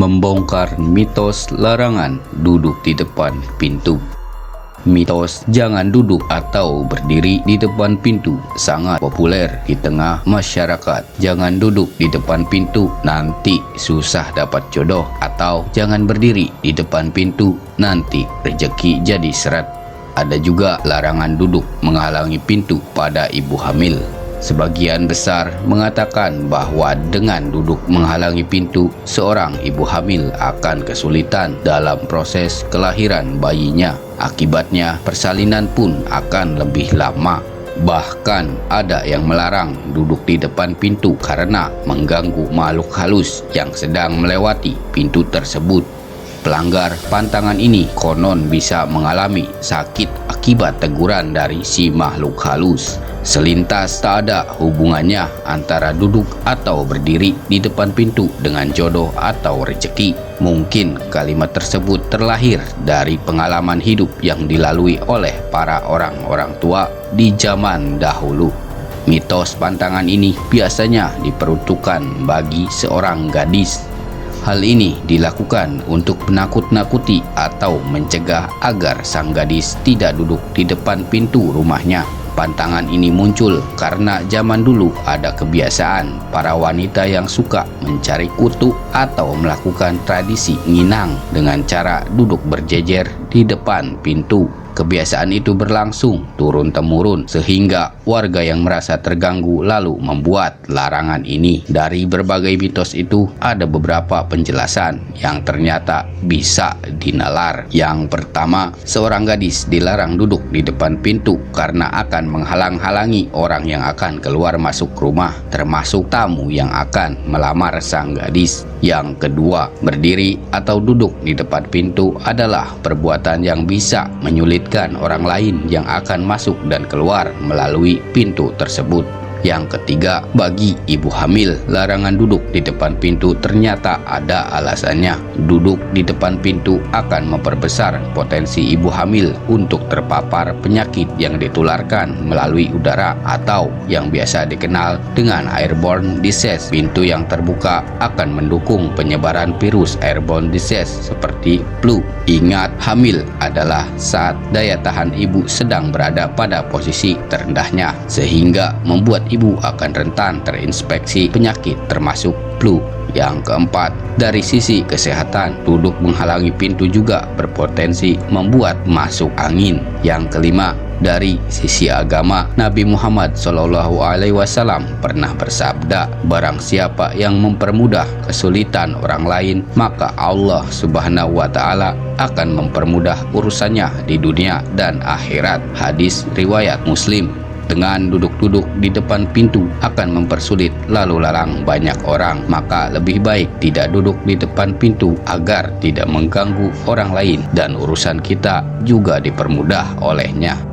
Membongkar mitos larangan duduk di depan pintu. Mitos jangan duduk atau berdiri di depan pintu sangat populer di tengah masyarakat. Jangan duduk di depan pintu, nanti susah dapat jodoh. Atau jangan berdiri di depan pintu, nanti rezeki jadi seret. Ada juga larangan duduk menghalangi pintu pada ibu hamil. Sebagian besar mengatakan bahwa dengan duduk menghalangi pintu, seorang ibu hamil akan kesulitan dalam proses kelahiran bayinya. Akibatnya, persalinan pun akan lebih lama. Bahkan ada yang melarang duduk di depan pintu karena mengganggu makhluk halus yang sedang melewati pintu tersebut. Pelanggar pantangan ini konon bisa mengalami sakit akibat teguran dari si makhluk halus. Selintas tak ada hubungannya antara duduk atau berdiri di depan pintu dengan jodoh atau rezeki. Mungkin kalimat tersebut terlahir dari pengalaman hidup yang dilalui oleh para orang-orang tua di zaman dahulu. Mitos pantangan ini biasanya diperuntukkan bagi seorang gadis. Hal ini dilakukan untuk menakut-nakuti atau mencegah agar sang gadis tidak duduk di depan pintu rumahnya. Pantangan ini muncul karena zaman dulu ada kebiasaan para wanita yang suka mencari kutu atau melakukan tradisi nginang dengan cara duduk berjejer di depan pintu. Kebiasaan itu berlangsung turun-temurun sehingga warga yang merasa terganggu lalu membuat larangan ini. Dari berbagai mitos itu ada beberapa penjelasan yang ternyata bisa dinalar. Yang pertama, seorang gadis dilarang duduk di depan pintu karena akan menghalang-halangi orang yang akan keluar masuk rumah, termasuk tamu yang akan melamar sang gadis. Yang kedua, berdiri atau duduk di depan pintu adalah perbuatan yang bisa menyulitkan orang lain yang akan masuk dan keluar melalui pintu tersebut. Yang ketiga, bagi ibu hamil, larangan duduk di depan pintu ternyata ada alasannya. Duduk di depan pintu akan memperbesar potensi ibu hamil untuk terpapar penyakit yang ditularkan melalui udara atau yang biasa dikenal dengan airborne disease. Pintu yang terbuka akan mendukung penyebaran virus airborne disease seperti flu. Ingat, hamil adalah saat daya tahan ibu sedang berada pada posisi terendahnya, sehingga membuat ibu akan rentan terinfeksi penyakit termasuk flu. Yang keempat, dari sisi kesehatan, duduk menghalangi pintu juga berpotensi membuat masuk angin. Yang kelima, dari sisi agama, Nabi Muhammad SAW pernah bersabda, barang siapa yang mempermudah kesulitan orang lain, maka Allah Subhanahu wa Ta'ala akan mempermudah urusannya di dunia dan akhirat. Hadis riwayat Muslim. Dengan duduk-duduk di depan pintu akan mempersulit lalu lalang banyak orang, maka lebih baik tidak duduk di depan pintu agar tidak mengganggu orang lain dan urusan kita juga dipermudah olehnya.